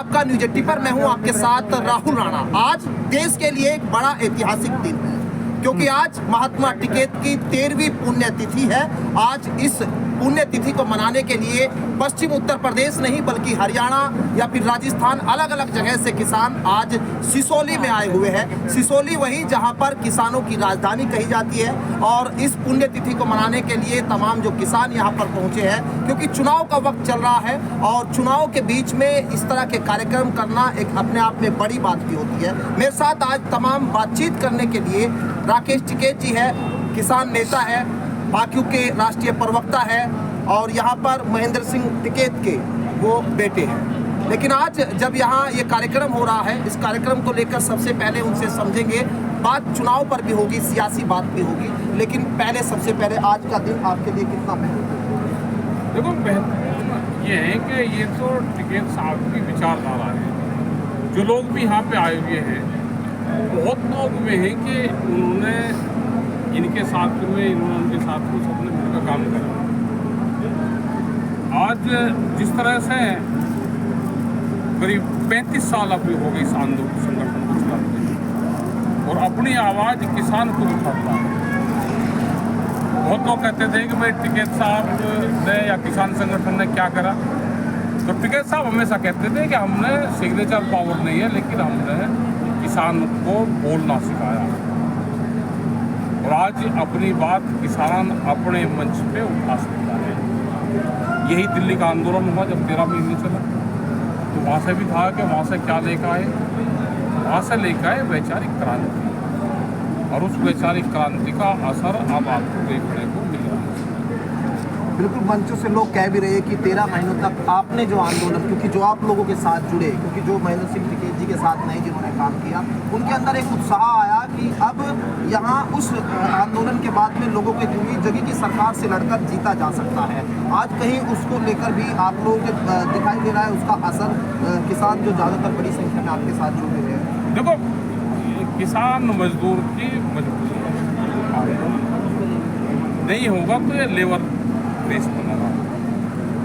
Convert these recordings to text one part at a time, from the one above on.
आपका न्यूज 80 पर मैं हूं आपके साथ राहुल राणा। आज देश के लिए एक बड़ा ऐतिहासिक दिन है क्योंकि आज महात्मा टिकैत की 13वीं पुण्यतिथि है। आज इस पुण्यतिथि को मनाने के लिए पश्चिम उत्तर प्रदेश नहीं बल्कि हरियाणा या फिर राजस्थान अलग अलग जगह से किसान आज सिसोली में आए हुए हैं। सिसोली वही जहां पर किसानों की राजधानी कही जाती है और इस पुण्यतिथि को मनाने के लिए तमाम जो किसान यहां पर पहुंचे हैं क्योंकि चुनाव का वक्त चल रहा है और चुनाव के बीच में इस तरह के कार्यक्रम करना एक अपने आप में बड़ी बात भी होती है। मेरे साथ आज तमाम बातचीत करने के लिए राकेश टिकैत जी है, किसान नेता है, भाकियू के राष्ट्रीय प्रवक्ता है और यहाँ पर महेंद्र सिंह टिकैत के वो बेटे हैं। लेकिन आज जब यहाँ ये कार्यक्रम हो रहा है, इस कार्यक्रम को लेकर सबसे पहले उनसे समझेंगे। बात चुनाव पर भी होगी, सियासी बात भी होगी, लेकिन पहले सबसे पहले आज का दिन आपके लिए कितना महत्वपूर्ण? देखो, ये है कि ये तो टिकैत साहब की विचारधारा है। जो लोग भी यहाँ पे आए हुए हैं, बहुत लोग में हैं कि उन्होंने इनके साथ में उनके साथ में सबने मिलकर काम करा। आज जिस तरह से करीब 35 साल अभी हो गई इस आंदोलन संगठन को चलाते हैं और अपनी आवाज़ किसान को उठाता है। बहुत लोग कहते थे कि भाई टिकैत साहब ने या किसान संगठन ने क्या करा, तो टिकैत साहब हमेशा कहते थे कि हमने सिग्नेचर पावर नहीं है लेकिन हमने किसान को बोलना सिखाया और आज अपनी बात किसान अपने मंच पे उठा सकता है। यही दिल्ली का आंदोलन हुआ जब 13 महीने चला, तो वहाँ से भी था कि वहाँ से क्या लेकर आए, वहाँ से लेकर आए वैचारिक क्रांति और उस वैचारिक क्रांति का असर अब आपको देखने को मिल रहा है। बिल्कुल, मंचों से लोग कह भी रहे हैं कि 13 महीनों तक आपने जो आंदोलन, क्योंकि जो आप लोगों के साथ जुड़े, क्योंकि जो महेंद्र सिंह टिकैत जी के साथ नहीं जिन्होंने काम किया, उनके अंदर एक उत्साह आया कि अब यहाँ उस आंदोलन के बाद में लोगों के जगह की सरकार से लड़कर जीता जा सकता है। आज कहीं उसको लेकर भी आप लोगों के दिखाई दे रहा है उसका असर, किसान जो ज़्यादातर बड़ी संख्या में आपके साथ जुड़ रहे हैं। देखो, किसान मजदूर की मजबूरी नहीं होगा तो ये लेबर देश बनेगा।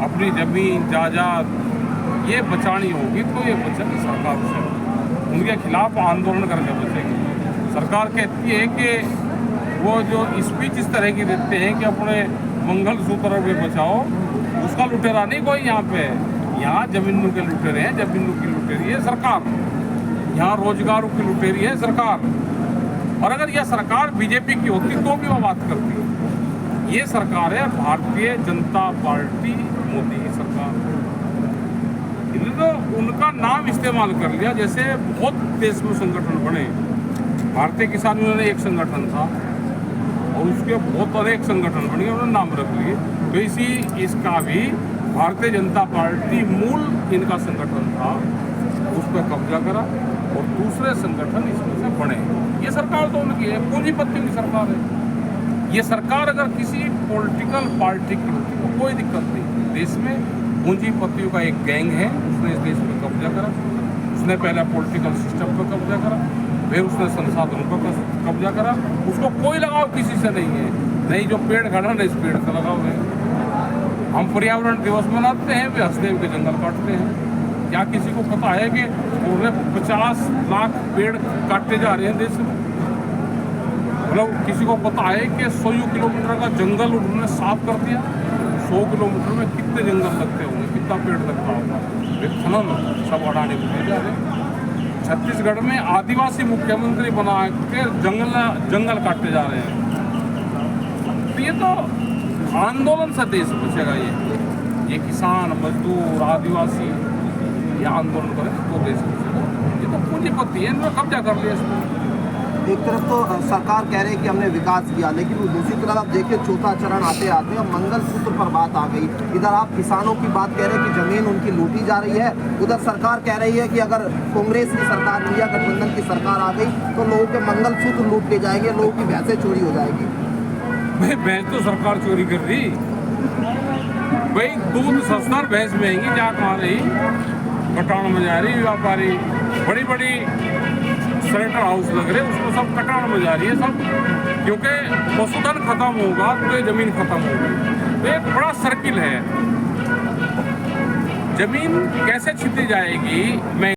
अपनी जमीन जायदाद ये बचानी होगी तो ये बचेगी सरकार से, उनके खिलाफ आंदोलन करके बचेगी। सरकार कहती है कि वो जो स्पीच इस तरह की देते हैं कि अपने मंगलसूत्र पे बचाओ, उसका लुटेरा नहीं कोई यहाँ पे। यहाँ जमीनों के लुटेरे हैं, जमीनों की लुटेरी है सरकार, यहाँ रोजगारों की लुटेरी है सरकार। और अगर यह सरकार बीजेपी की होती तो भी वो बात करती। ये सरकार है भारतीय जनता पार्टी, मोदी की सरकार। इन्होंने तो उनका नाम इस्तेमाल कर लिया। जैसे बहुत देश में संगठन बने, भारतीय किसान यूनियन एक संगठन था और उसके बहुत अनेक संगठन बने, उन्होंने नाम रख लिए। तो इसी इसका भी भारतीय जनता पार्टी मूल इनका संगठन था, उस पर कब्जा करा और दूसरे संगठन इसमें से बने। ये सरकार तो उनकी है, पूंजीपतियों की सरकार है। ये सरकार अगर किसी पॉलिटिकल पार्टी की होती तो कोई दिक्कत नहीं। देश में पूंजीपतियों का एक गैंग है, उसने इस देश पर कब्जा करा। उसने पहले पॉलिटिकल सिस्टम पर कब्जा करा, फिर उसने संसाधनों पर कब्जा करा। उसको कोई लगाव किसी से नहीं है। नहीं जो पेड़ खड़ा ना, इस पेड़ से लगाव है। हम पर्यावरण दिवस मनाते हैं, वे हंसदेव के जंगल काटते हैं। क्या किसी को पता है कि पूरे 50 लाख पेड़ काटे जा रहे हैं देश में? मतलब किसी को पता है कि 100 किलोमीटर का जंगल उन्होंने साफ कर दिया? 100 किलोमीटर में कितने जंगल लगते होंगे, कितना पेड़ लगता होगा? खनन सब अड़ाने को जा रहे। छत्तीसगढ़ में आदिवासी मुख्यमंत्री बना के जंगल काटते जा रहे हैं। तो ये तो आंदोलन से देश बचेगा। ये किसान मजदूर आदिवासी ये आंदोलन करें तो देश बचेगा। ये तो पूंजीपति है, इन्होंने कब्जा कर लिया इसमें। एक तरफ तो सरकार कह रही है कि हमने विकास किया, लेकिन दूसरी तरफ आप देखिए चौथा चरण आते आते अब मंगलसूत्र पर बात आ गई। इधर आप किसानों की बात कह रहे हैं कि जमीन उनकी लूटी जा रही है, उधर सरकार कह रही है कि अगर कांग्रेस की सरकार, इंडिया गठबंधन की सरकार आ गई तो लोगों के मंगलसूत्र लूट ले जाएंगे, लोगों की भैंसें चोरी हो जाएगी। भाई भैंस तो सरकार चोरी कर रही। भाई दूध सस्ता, भैंस महंगी, जा कहाँ रही? कटान में जा रही व्यापारी, बड़ी बड़ी सेल्टर हाउस लग रहे, उसको सब कटान में जा रही है सब, क्योंकि पशुधन खत्म होगा तो ये जमीन खत्म होगी। तो एक बड़ा सर्किल है। जमीन कैसे छिपी जाएगी मैं